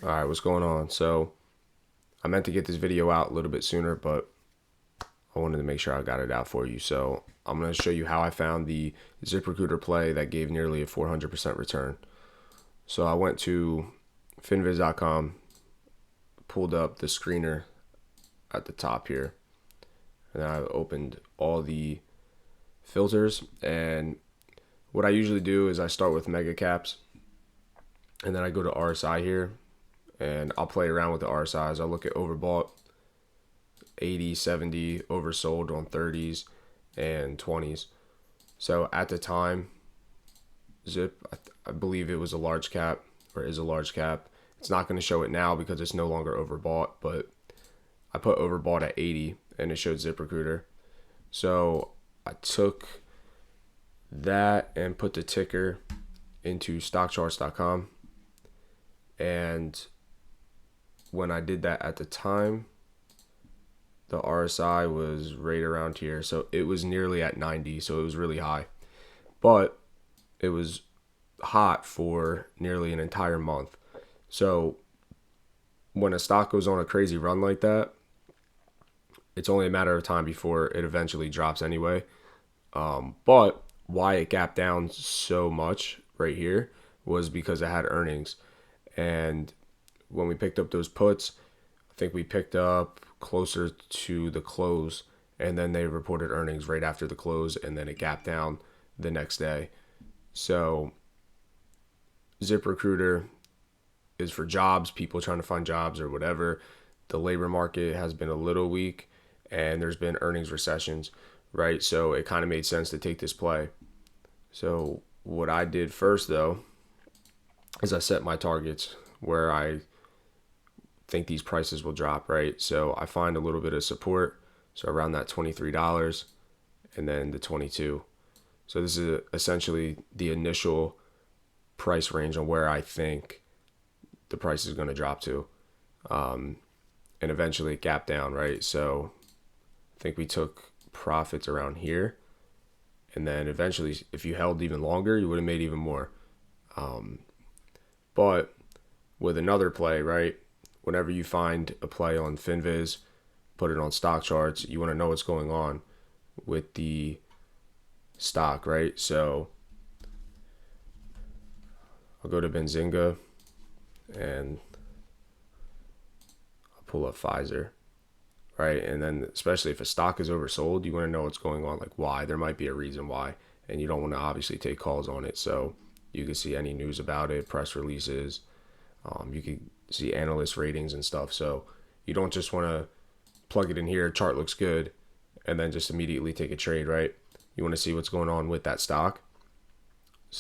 Alright, what's going on? So, I meant to get this video out a little bit sooner, but I wanted to make sure I got it out for you. So, I'm going to show you how I found the ZipRecruiter play that gave nearly a 400% return. So, I went to finviz.com, pulled up the screener at the top here, and then I opened all the filters. And what I usually do is I start with mega caps, and then I go to RSI here, and I'll play around with the RSIs. I'll look at overbought, 80, 70, oversold on 30s and 20s. So at the time, Zip, I believe it was a large cap, or is a large cap. It's not going to show it now because it's no longer overbought, but I put overbought at 80 and it showed ZipRecruiter. So I took that and put the ticker into stockcharts.com, and when I did that at the time, the RSI was right around here. So it was nearly at 90. So it was really high. But it was hot for nearly an entire month. So when a stock goes on a crazy run like that, it's only a matter of time before it eventually drops anyway. But why it gapped down so much right here was because it had earnings. And when we picked up those puts, I think we picked up closer to the close, and then they reported earnings right after the close, and then it gapped down the next day. So ZipRecruiter is for jobs, people trying to find jobs or whatever. The labor market has been a little weak, and there's been earnings recessions, right? So it kind of made sense to take this play. So what I did first, though, is I set my targets where I think these prices will drop, right? So I find a little bit of support, so around that $23 and then the 22. So this is essentially the initial price range on where I think the price is going to drop to, and eventually it gapped down, right? So I think we took profits around here, and then eventually if you held even longer, you would have made even more. But with another play, right, whenever you find a play on FinViz, put it on stock charts, you want to know what's going on with the stock, right? So I'll go to Benzinga and I'll pull up Pfizer, right? And then especially if a stock is oversold, you want to know what's going on, like why. There might be a reason why, and you don't want to obviously take calls on it. So you can see any news about it, press releases. You can see analyst ratings and stuff. So you don't just want to plug it in here, chart looks good, and then just immediately take a trade, right? You want to see what's going on with that stock.